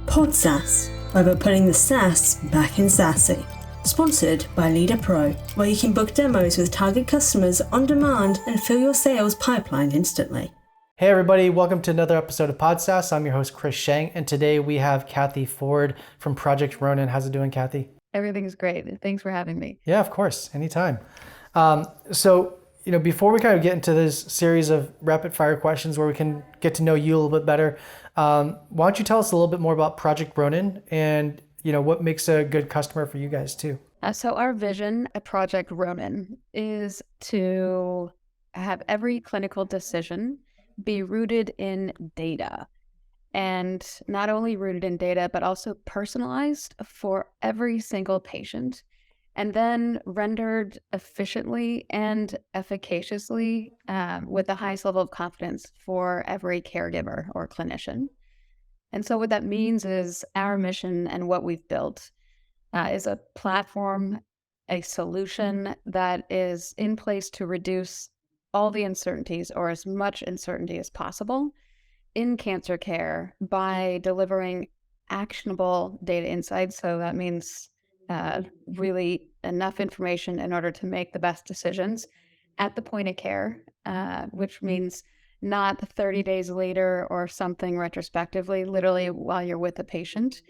PodSAS, where we're putting the sass back in sassy. Sponsored by Leader Pro, where you can book demos with target customers on demand and fill your sales pipeline instantly. Hey everybody, welcome to another episode of PodSAS. I'm your host, Chris Sheng, and today we have Kathy Ford from Project Ronin. How's it doing, Kathy? Everything's great. Thanks for having me. Yeah, of course, anytime. Before we kind of get into this series of rapid fire questions where we can get to know you a little bit better, why don't you tell us a little bit more about Project Ronin and what makes a good customer for you guys too? So our vision at Project Ronin is to have every clinical decision be rooted in data. And not only rooted in data, but also personalized for every single patient, and then rendered efficiently and efficaciously with the highest level of confidence for every caregiver or clinician. And so what that means is our mission and what we've built is a platform, a solution that is in place to reduce all the uncertainties or as much uncertainty as possible in cancer care by delivering actionable data insights. So that means really enough information in order to make the best decisions at the point of care, which means not 30 days later or something retrospectively, literally while you're with the patient,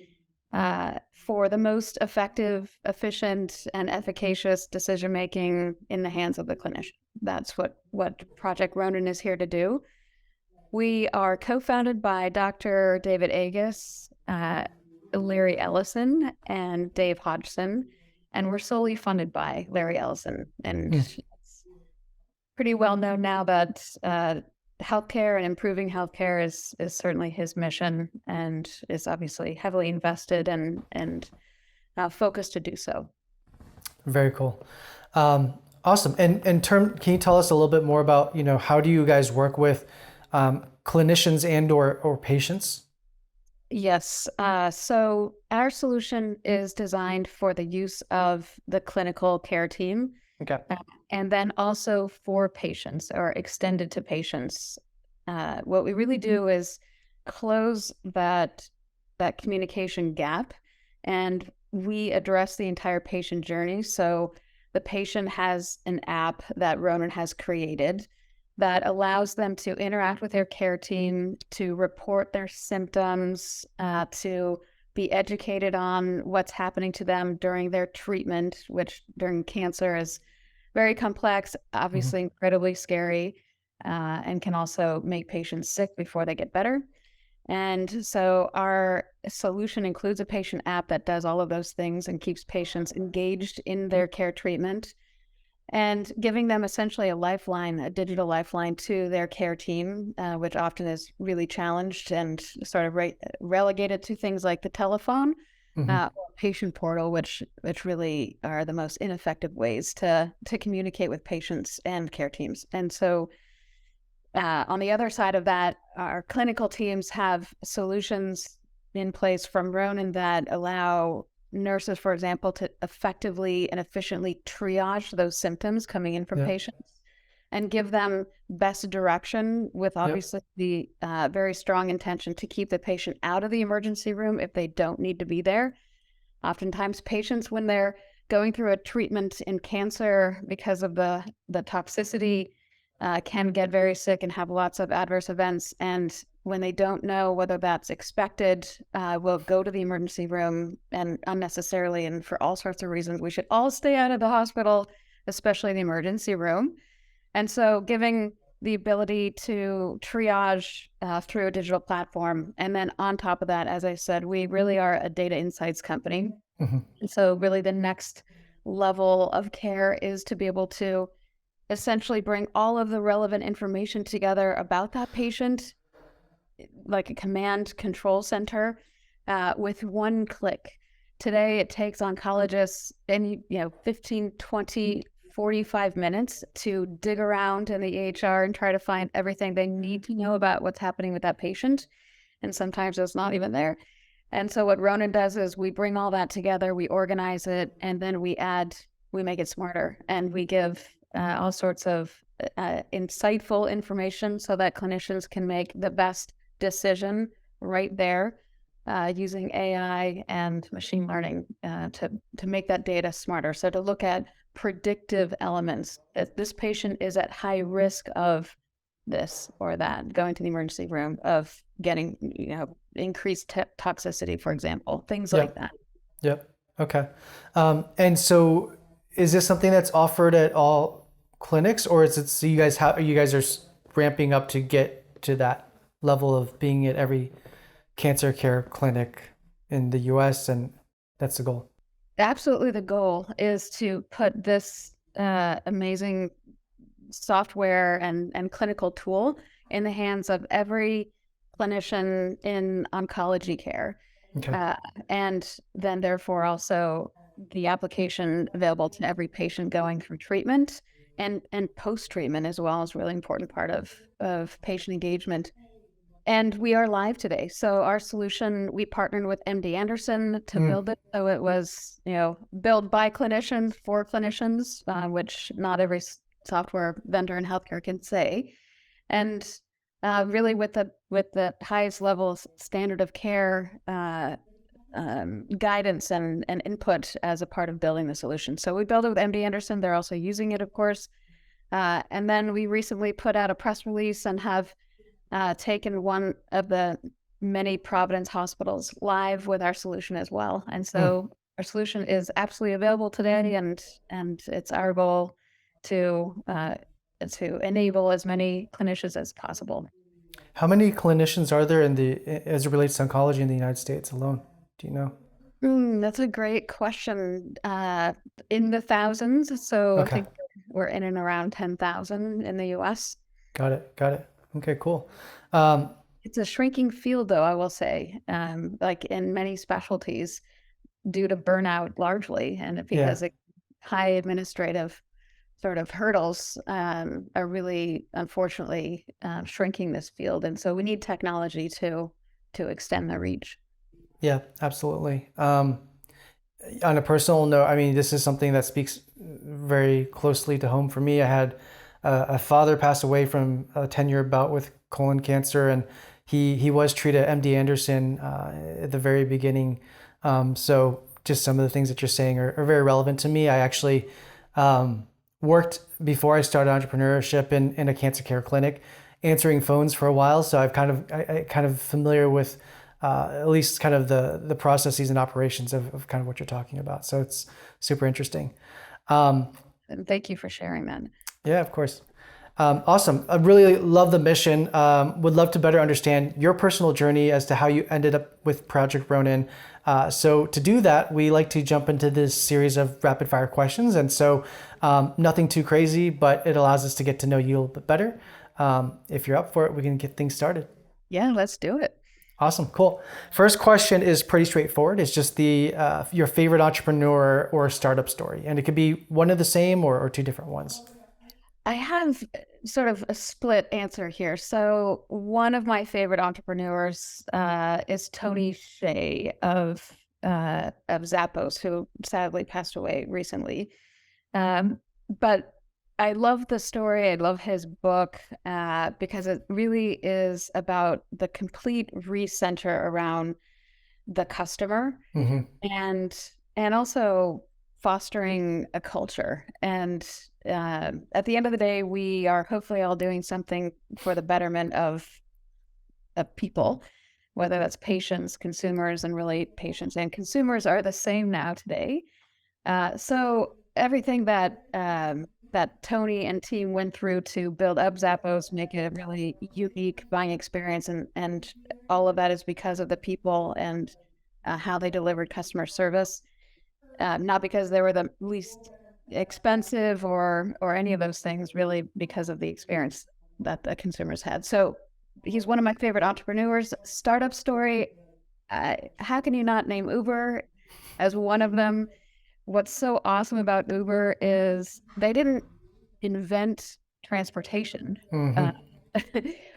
for the most effective, efficient, and efficacious decision-making in the hands of the clinician. That's what Project Ronin is here to do. We are co-founded by Dr. David Agus, Larry Ellison, and Dave Hodgson, and we're solely funded by Larry Ellison. And it's pretty well known now that healthcare and improving healthcare is certainly his mission, and is obviously heavily invested and focused to do so. Very cool. Awesome. And can you tell us a little bit more about, how do you guys work with clinicians and or patients? Yes. So our solution is designed for the use of the clinical care team. Okay. And then also for patients or extended to patients. What we really do is close that communication gap, and we address the entire patient journey. So the patient has an app that Ronin has created that allows them to interact with their care team, to report their symptoms, to be educated on what's happening to them during their treatment, which during cancer is very complex, obviously incredibly scary, and can also make patients sick before they get better. And so our solution includes a patient app that does all of those things and keeps patients engaged in their care treatment, and giving them essentially a lifeline, a digital lifeline to their care team, which often is really challenged and sort of relegated to things like the telephone or patient portal, which really are the most ineffective ways to communicate with patients and care teams. And so on the other side of that, our clinical teams have solutions in place from Ronin that allow nurses, for example, to effectively and efficiently triage those symptoms coming in from patients and give them best direction with obviously the very strong intention to keep the patient out of the emergency room if they don't need to be there. Oftentimes patients, when they're going through a treatment in cancer because of the toxicity, can get very sick and have lots of adverse events. And when they don't know whether that's expected, will go to the emergency room, and unnecessarily, and for all sorts of reasons. We should all stay out of the hospital, especially the emergency room. And so giving the ability to triage through a digital platform. And then on top of that, as I said, we really are a data insights company. And so really the next level of care is to be able to essentially bring all of the relevant information together about that patient, like a command control center, with one click. Today, it takes oncologists 15, 20, 45 minutes to dig around in the EHR and try to find everything they need to know about what's happening with that patient. And sometimes it's not even there. And so what Ronin does is we bring all that together, we organize it, and then we make it smarter, and we give all sorts of insightful information so that clinicians can make the best decision right there using AI and machine learning to make that data smarter. So to look at predictive elements, that this patient is at high risk of this or that, going to the emergency room, of getting, increased toxicity, for example, things like that. Yep. Okay. And so is this something that's offered at all clinics, or is it, so you guys are ramping up to get to that level of being at every cancer care clinic in the US, and that's the goal? Absolutely. The goal is to put this amazing software and clinical tool in the hands of every clinician in oncology care. Okay. And then therefore also the application available to every patient going through treatment and post-treatment as well is a really important part of patient engagement. And we are live today. So our solution, we partnered with MD Anderson to build it. So it was, built by clinicians for clinicians, which not every software vendor in healthcare can say. And really with the highest level standard of care guidance and input as a part of building the solution. So we built it with MD Anderson. They're also using it, of course. And then we recently put out a press release and have taken one of the many Providence hospitals live with our solution as well. And so our solution is absolutely available today, and it's our goal to enable as many clinicians as possible. How many clinicians are there as it relates to oncology in the United States alone? Do you know? That's a great question. In the thousands. So Okay. I think we're in and around 10,000 in the US. Got it. Okay, cool. It's a shrinking field, though, I will say, like in many specialties, due to burnout largely, and because high administrative sort of hurdles are really, unfortunately, shrinking this field. And so we need technology to extend the reach. Yeah, absolutely. On a personal note, I mean, this is something that speaks very closely to home for me. I had a father pass away from a 10-year bout with colon cancer, and he was treated at MD Anderson at the very beginning. So just some of the things that you're saying are very relevant to me. I actually worked before I started entrepreneurship in a cancer care clinic, answering phones for a while. So I kind of familiar with at least kind of the processes and operations of kind of what you're talking about. So it's super interesting. And thank you for sharing that. Yeah, of course. Awesome. I really love the mission. Would love to better understand your personal journey as to how you ended up with Project Ronin. So to do that, we like to jump into this series of rapid fire questions. And so nothing too crazy, but it allows us to get to know you a little bit better. If you're up for it, we can get things started. Yeah, let's do it. Awesome. Cool. First question is pretty straightforward. It's just your favorite entrepreneur or startup story. And it could be one of the same or two different ones. I have sort of a split answer here. So one of my favorite entrepreneurs is Tony Hsieh of Zappos, who sadly passed away recently. But I love the story. I love his book because it really is about the complete recenter around the customer and also fostering a culture. And at the end of the day, we are hopefully all doing something for the betterment of people, whether that's patients, consumers, and really patients and consumers are the same now today. So everything that Tony and team went through to build up Zappos, make it a really unique buying experience, and all of that is because of the people and how they delivered customer service. Not because they were the least expensive or any of those things, really because of the experience that the consumers had. So he's one of my favorite entrepreneurs. Startup story, how can you not name Uber as one of them? What's so awesome about Uber is they didn't invent transportation.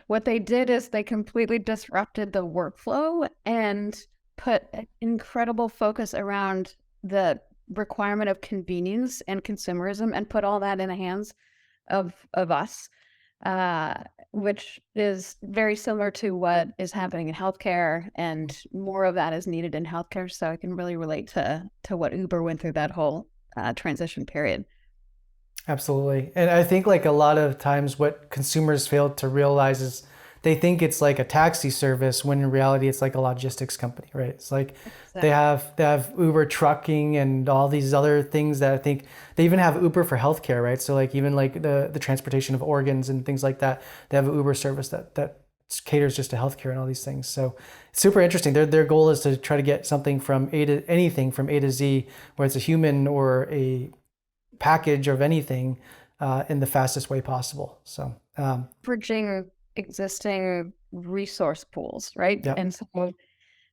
What they did is they completely disrupted the workflow and put an incredible focus around the requirement of convenience and consumerism and put all that in the hands of us. which is very similar to what is happening in healthcare, and more of that is needed in healthcare. So I can really relate to what Uber went through that whole transition period. Absolutely. And I think like a lot of times what consumers fail to realize is they think it's like a taxi service when in reality it's like a logistics company, right? It's like they have Uber trucking and all these other things that I think they even have Uber for healthcare, right? So like even like the transportation of organs and things like that, they have an Uber service that caters just to healthcare and all these things. So it's super interesting. Their goal is to try to get something from anything from A to Z, whether it's a human or a package of anything in the fastest way possible. So Bridging existing resource pools, right? yeah. And so,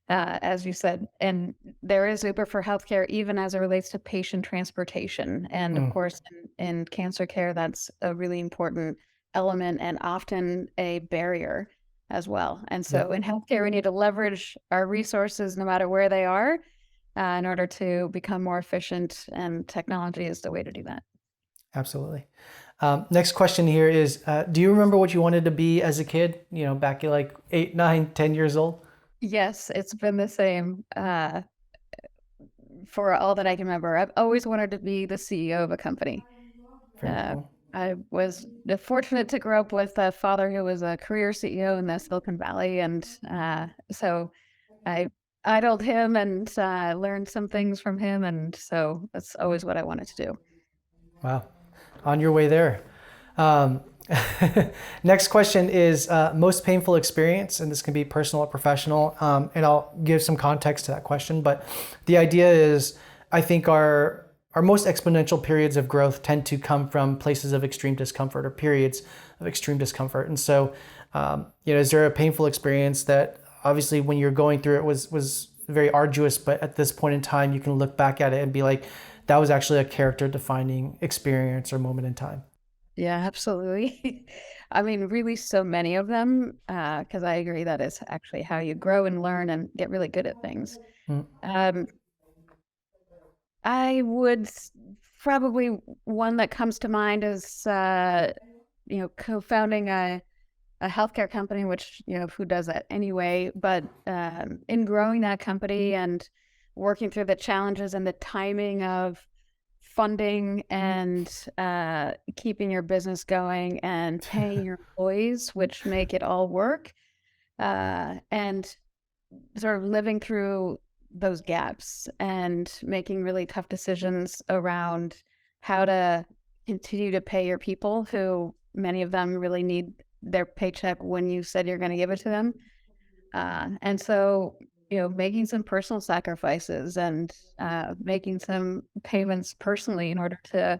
as you said, and there is Uber for healthcare, even as it relates to patient transportation. And of course, in cancer care, that's a really important element and often a barrier as well. And so in healthcare, we need to leverage our resources no matter where they are in order to become more efficient, and technology is the way to do that. Absolutely. Next question here is, do you remember what you wanted to be as a kid, back at like 8, 9, 10 years old? Yes, it's been the same for all that I can remember. I've always wanted to be the CEO of a company. Very cool. I was fortunate to grow up with a father who was a career CEO in the Silicon Valley, and so I idoled him and learned some things from him, and so that's always what I wanted to do. Wow. On your way there. Next question is most painful experience, and this can be personal or professional, and I'll give some context to that question. But the idea is, I think our most exponential periods of growth tend to come from places of extreme discomfort or periods of extreme discomfort. And so, is there a painful experience that obviously when you're going through it was very arduous, but at this point in time, you can look back at it and be like, that was actually a character defining experience or moment in time? Yeah, absolutely. I mean, really so many of them, because I agree that is actually how you grow and learn and get really good at things. I would probably, one that comes to mind is, co-founding a healthcare company, which, who does that anyway, but in growing that company and working through the challenges and the timing of funding and keeping your business going and paying your employees, which make it all work, and sort of living through those gaps and making really tough decisions around how to continue to pay your people, who many of them really need their paycheck when you said you're going to give it to them. And so, making some personal sacrifices and making some payments personally in order to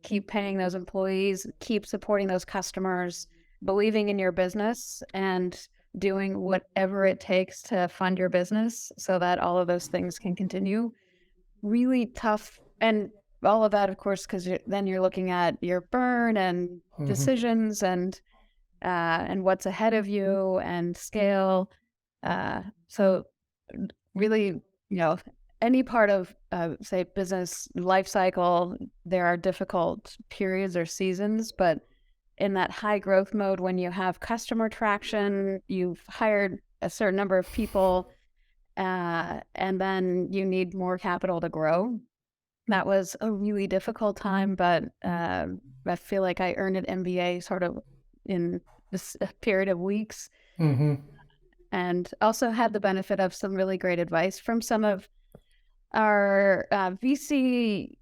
keep paying those employees, keep supporting those customers, believing in your business, and doing whatever it takes to fund your business so that all of those things can continue. Really tough. And all of that, of course, because then you're looking at your burn and decisions and what's ahead of you and scale. So really, any part of, say, business life cycle, there are difficult periods or seasons, but in that high growth mode, when you have customer traction, you've hired a certain number of people, and then you need more capital to grow. That was a really difficult time, but I feel like I earned an MBA sort of in this period of weeks. And also had the benefit of some really great advice from some of our VC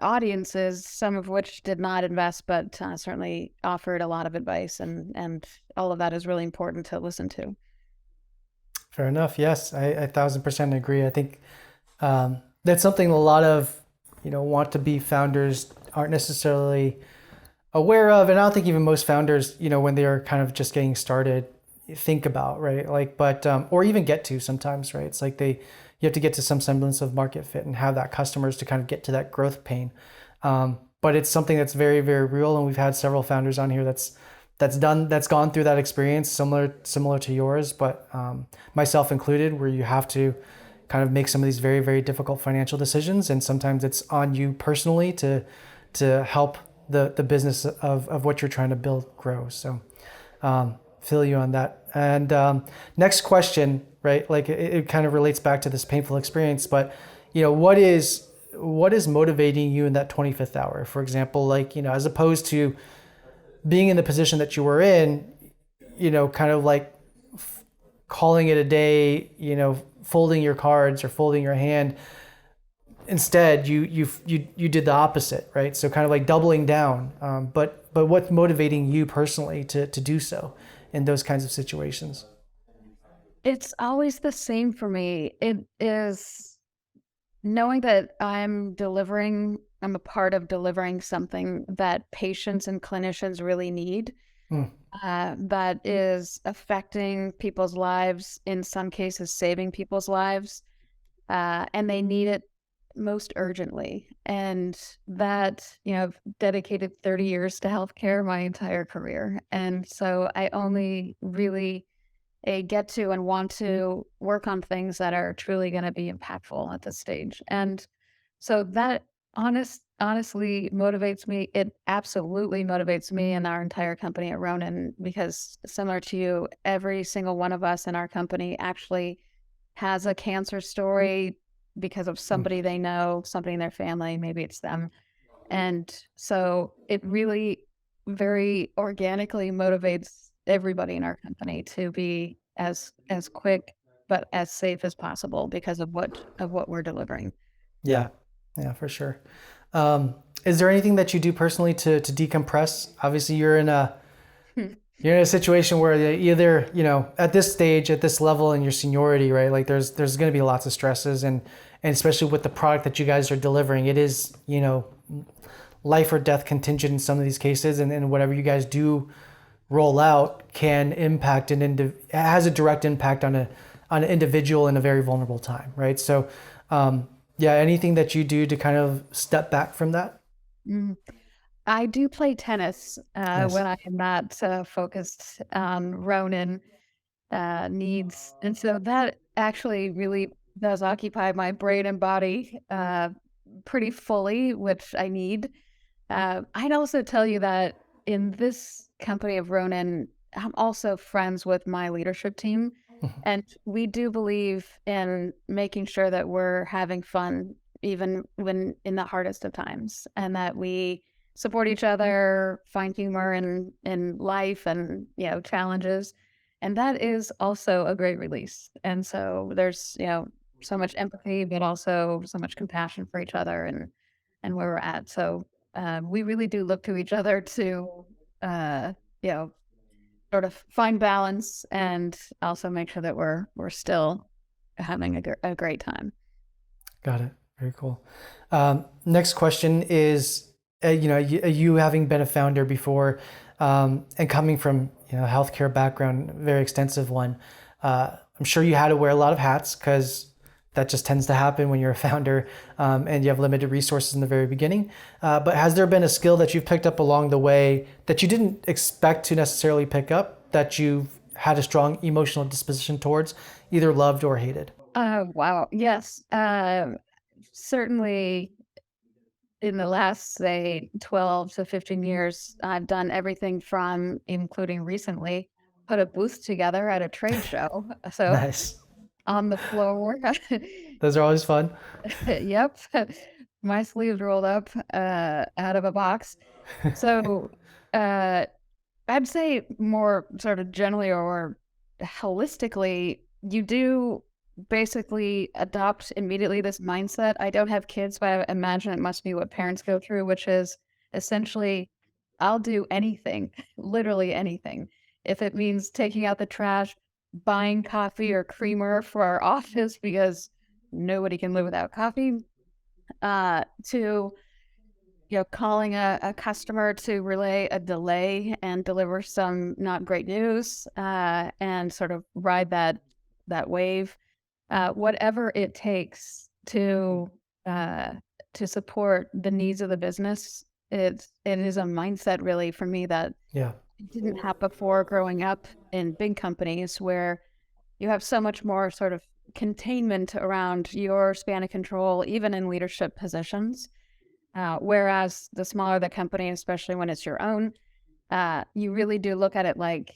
audiences, some of which did not invest, but certainly offered a lot of advice, and all of that is really important to listen to. Fair enough. Yes, I 1,000% agree. I think that's something a lot of want to be founders aren't necessarily aware of, and I don't think even most founders, when they are kind of just getting started, think about, right? Like, but or even get to sometimes, right? It's like you have to get to some semblance of market fit and have that customers to kind of get to that growth pain. But it's something that's very, very real, and we've had several founders on here that's gone through that experience, similar to yours, but myself included, where you have to kind of make some of these very, very difficult financial decisions, and sometimes it's on you personally to help the business of what you're trying to build grow. So feel you on that. And next question, right? Like it kind of relates back to this painful experience, but what is motivating you in that 25th hour, for example, like, as opposed to being in the position that you were in, kind of like calling it a day, folding your cards or folding your hand. Instead, you did the opposite, right? So kind of like doubling down. But what's motivating you personally to do so in those kinds of situations? It's always the same for me. It is knowing that I'm a part of delivering something that patients and clinicians really need, that is affecting people's lives, in some cases saving people's lives, and they need it most urgently. And that, I've dedicated 30 years to healthcare my entire career. And so I only really get to and want to work on things that are truly going to be impactful at this stage. And so that honestly motivates me. It absolutely motivates me and our entire company at Ronin, because similar to you, every single one of us in our company actually has a cancer story because of somebody they know, somebody in their family, maybe it's them. And so it really very organically motivates everybody in our company to be as quick but as safe as possible because of what we're delivering. Yeah, for sure. Is there anything that you do personally to decompress? Obviously, you're in a situation where either, at this stage, at this level in your seniority, right? Like there's going to be lots of stresses, and especially with the product that you guys are delivering, it is, life or death contingent in some of these cases, and whatever you guys do roll out can impact has a direct impact on an individual in a very vulnerable time, right? So, anything that you do to kind of step back from that? I do play tennis Nice. when I am not focused on Ronin needs. And so that actually really does occupy my brain and body pretty fully, which I need. I'd also tell you that in this company of Ronin, I'm also friends with my leadership team. And we do believe in making sure that we're having fun, even when in the hardest of times, and that we support each other, find humor in life and, challenges. And that is also a great release. And so there's, so much empathy, but also so much compassion for each other and where we're at. So we really do look to each other to, sort of find balance and also make sure that we're still having a great time. Got it. Very cool. Next question is, you having been a founder before, and coming from a healthcare background, very extensive one. I'm sure you had to wear a lot of hats, because that just tends to happen when you're a founder, and you have limited resources in the very beginning. But has there been a skill that you've picked up along the way that you didn't expect to necessarily pick up, that you've had a strong emotional disposition towards, either loved or hated? Wow. Yes. Certainly in the last, say, 12 to 15 years, I've done everything from, including recently, put a booth together at a trade show. So Nice. on the floor. Those are always fun. Yep. My sleeves rolled up out of a box. So I'd say more sort of generally or holistically, you do basically adopt immediately this mindset. I don't have kids, but I imagine it must be what parents go through, which is essentially, I'll do anything, literally anything. If it means taking out the trash, buying coffee or creamer for our office because nobody can live without coffee, to calling a customer to relay a delay and deliver some not great news, and sort of ride that wave, whatever it takes to support the needs of the business. It is a mindset really for me that didn't have before growing up in big companies where you have so much more sort of containment around your span of control, even in leadership positions. Whereas the smaller the company, especially when it's your own, you really do look at it like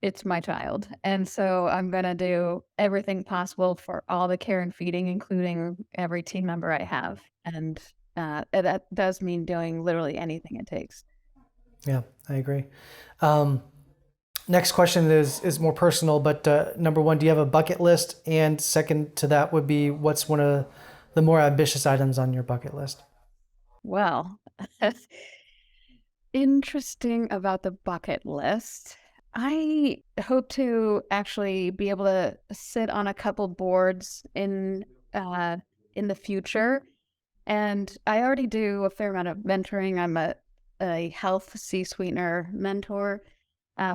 it's my child. And so I'm going to do everything possible for all the care and feeding, including every team member I have. And that does mean doing literally anything it takes. Yeah, I agree. Next question is more personal, but number one, do you have a bucket list? And second to that would be, what's one of the more ambitious items on your bucket list? Well, interesting about the bucket list. I hope to actually be able to sit on a couple boards in the future. And I already do a fair amount of mentoring. I'm a health C-sweetener mentor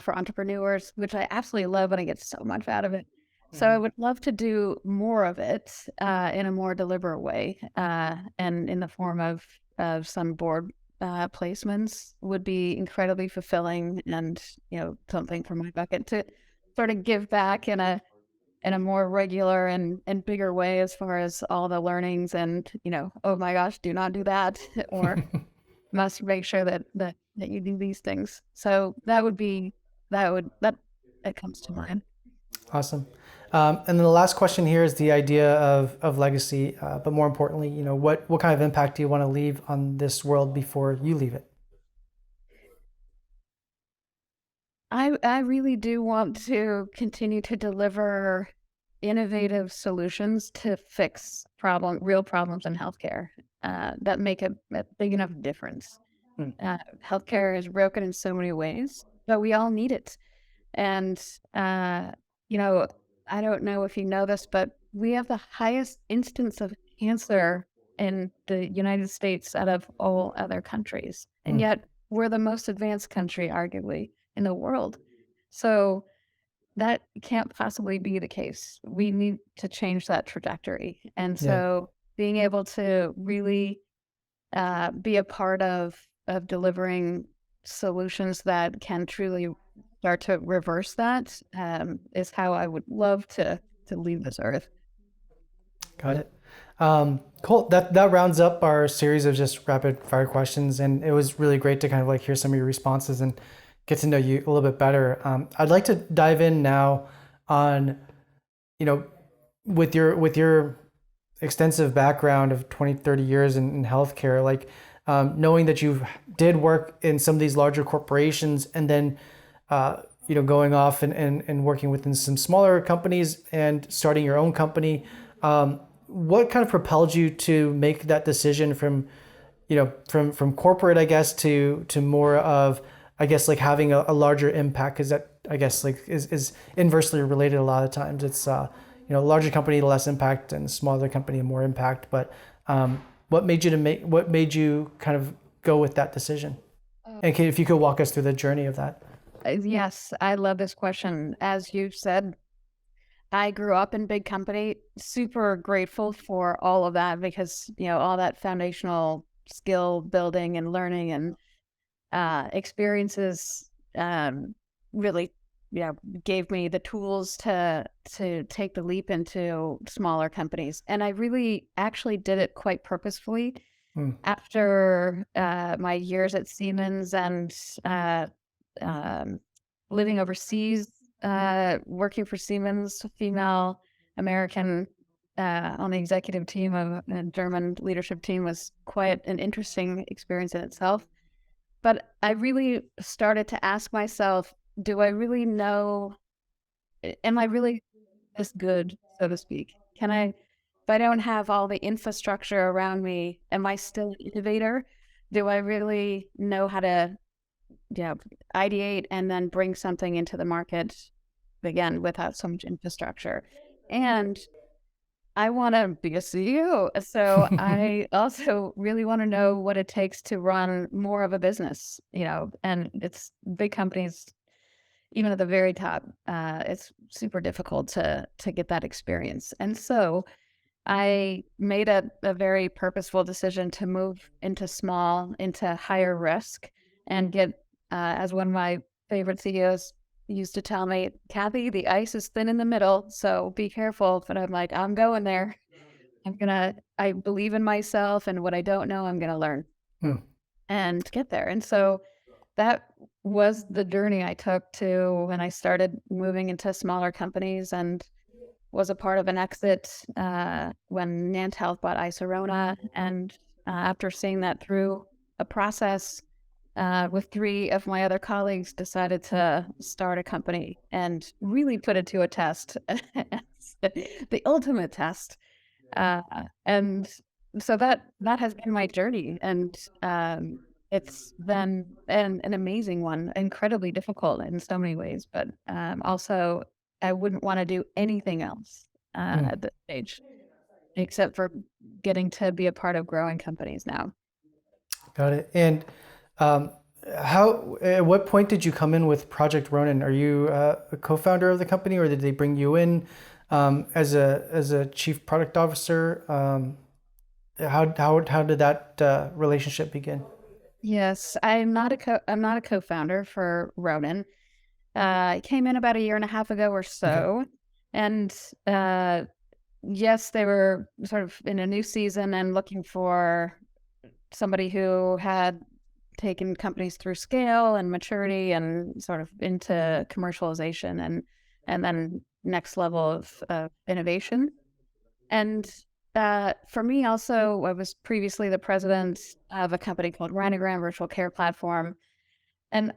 for entrepreneurs, which I absolutely love, and I get so much out of it. So I would love to do more of it in a more deliberate way, and in the form of some board placements would be incredibly fulfilling, and something for my bucket to sort of give back in a more regular and bigger way, as far as all the learnings and oh my gosh, do not do that, or must make sure that you do these things. So that comes to mind. Awesome. And then the last question here is the idea of legacy, but more importantly, what kind of impact do you want to leave on this world before you leave it? I really do want to continue to deliver innovative solutions to fix real problems in healthcare that make a big enough difference. Hmm. Healthcare is broken in so many ways, but we all need it. And you know, I don't know if you know this, but we have the highest instance of cancer in the United States out of all other countries, and Hmm. yet we're the most advanced country, arguably, in the world. So that can't possibly be the case. We need to change that trajectory. And Yeah. so being able to really be a part of delivering solutions that can truly start to reverse that is how I would love to leave this earth. Got it. Cool. That rounds up our series of just rapid fire questions, and it was really great to kind of like hear some of your responses and get to know you a little bit better. I'd like to dive in now on, with your extensive background of 20, 30 years in healthcare, like knowing that you did work in some of these larger corporations, and then going off and working within some smaller companies and starting your own company. What kind of propelled you to make that decision from corporate, I guess, to more of, I guess, like having a larger impact? Because that, I guess, like is inversely related a lot of times. It's larger company, less impact, and smaller company, more impact. But what made you kind of go with that decision? And if you could walk us through the journey of that. Yes, I love this question. As you said, I grew up in big company, super grateful for all of that, because, all that foundational skill building and learning and experiences really, gave me the tools to take the leap into smaller companies. And I really actually did it quite purposefully. After my years at Siemens and living overseas, working for Siemens, female American, on the executive team of a German leadership team, was quite an interesting experience in itself. But I really started to ask myself, do I really know, am I really this good, so to speak? If I don't have all the infrastructure around me, am I still an innovator? Do I really know how to ideate and then bring something into the market, again, without so much infrastructure? And I want to be a CEO. So I also really want to know what it takes to run more of a business, and it's big companies, even at the very top, it's super difficult to get that experience. And so I made a very purposeful decision to move into higher risk, and get, as one of my favorite CEOs used to tell me, Kathy, the ice is thin in the middle, so be careful. But I'm like, I'm going there. I believe in myself, and what I don't know, I'm going to learn. Hmm. and get there. And so that was the journey I took to when I started moving into smaller companies, and was a part of an exit when Nant Health bought Isorona. And after seeing that through a process with three of my other colleagues, decided to start a company and really put it to a test, the ultimate test. And so that has been my journey, and it's been an amazing one, incredibly difficult in so many ways, but also I wouldn't want to do anything else Hmm. at this stage, except for getting to be a part of growing companies now. Got it. And um, at what point did you come in with Project Ronin? Are you a co-founder of the company, or did they bring you in as a chief product officer? How did that relationship begin? Yes, I'm not a co-founder for Ronin. I came in about a year and a half ago or Okay. so, and uh, yes, they were sort of in a new season and looking for somebody who had taken companies through scale and maturity and sort of into commercialization and then next level of innovation. And for me, also, I was previously the president of a company called Rhinogram Virtual Care Platform, and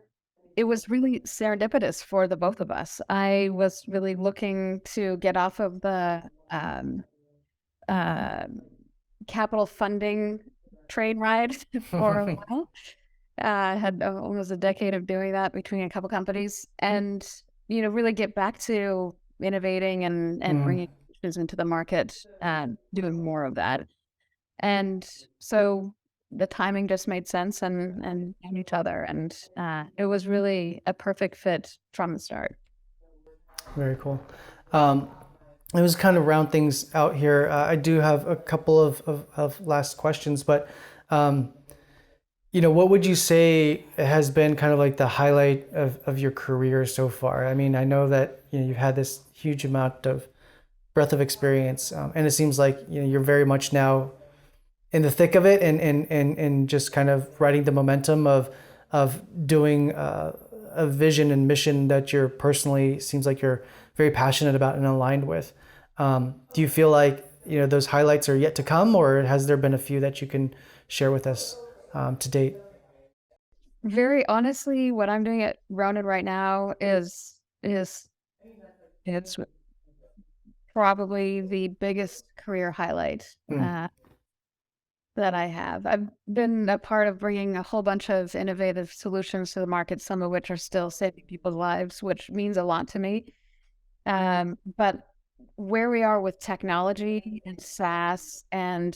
it was really serendipitous for the both of us. I was really looking to get off of the uh, capital funding train ride for a while. Had almost a decade of doing that between a couple companies, and really get back to innovating and Mm. bringing solutions into the market, doing more of that. And so the timing just made sense, and found each other, and it was really a perfect fit from the start. Very cool. Um, it was kind of round things out here. I do have a couple of last questions, but um, what would you say has been kind of like the highlight of your career so far? I mean, I know that you've had this huge amount of breadth of experience, and it seems like you're very much now in the thick of it, and just kind of riding the momentum of doing a vision and mission that you're personally seems like you're very passionate about and aligned with. Do you feel like those highlights are yet to come, or has there been a few that you can share with us to date? Very honestly, what I'm doing at Ronin right now is it's probably the biggest career highlight Mm. that I have. I've been a part of bringing a whole bunch of innovative solutions to the market, some of which are still saving people's lives, which means a lot to me. But where we are with technology and SaaS and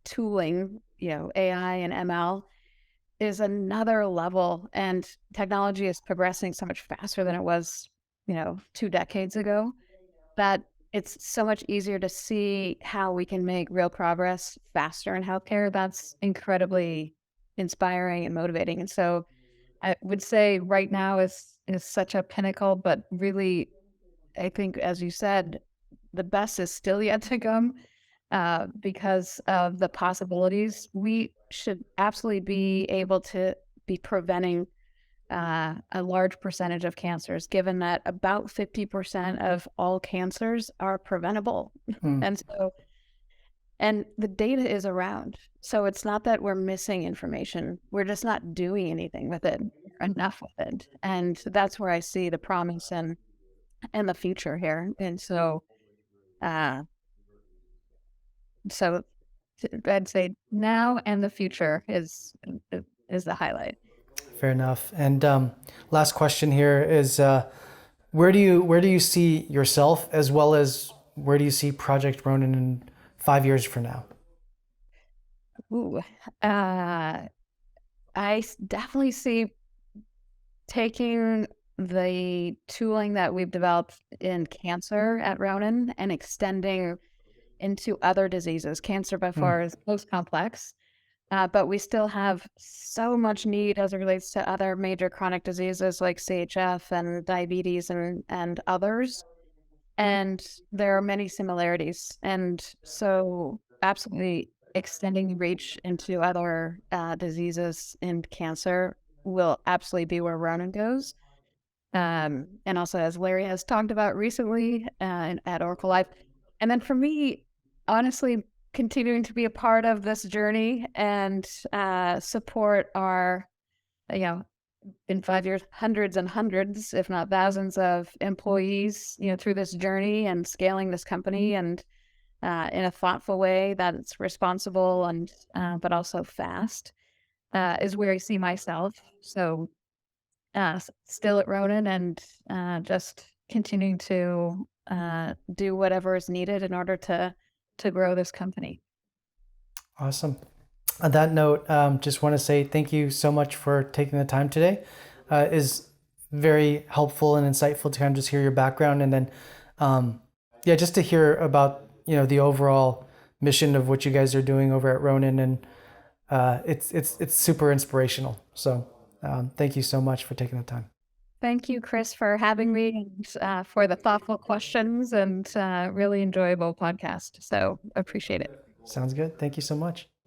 tooling, AI and ML is another level. And technology is progressing so much faster than it was, 2 decades ago, that it's so much easier to see how we can make real progress faster in healthcare. That's incredibly inspiring and motivating. And so I would say right now is such a pinnacle, but really, I think, as you said, the best is still yet to come because of the possibilities. We should absolutely be able to be preventing a large percentage of cancers, given that about 50% of all cancers are preventable. Mm. And so, and the data is around. So it's not that we're missing information. We're just not doing anything with it, enough with it. And that's where I see the promise and the future here. And uh, so I'd say now and the future is the highlight. Fair enough. And last question here is, where do you see yourself, as well as where do you see Project Ronin in 5 years from now? Ooh, definitely see taking the tooling that we've developed in cancer at Ronin and extending into other diseases. Cancer by Mm. far is most complex, but we still have so much need as it relates to other major chronic diseases like CHF and diabetes and others. And there are many similarities. And so absolutely extending reach into other diseases and cancer will absolutely be where Ronin goes. And also, as Larry has talked about recently at Oracle Life. And then for me, honestly, continuing to be a part of this journey and support our, in 5 years, hundreds and hundreds, if not thousands of employees, through this journey and scaling this company and in a thoughtful way that's responsible and but also fast is where I see myself. So still at Ronin and just continuing to do whatever is needed in order to grow this company. Awesome. On that note, just want to say thank you so much for taking the time today. Is very helpful and insightful to kind of just hear your background, and then just to hear about the overall mission of what you guys are doing over at Ronin, and it's super inspirational. So thank you so much for taking the time. Thank you, Chris, for having me and for the thoughtful questions and really enjoyable podcast. So appreciate it. Sounds good. Thank you so much.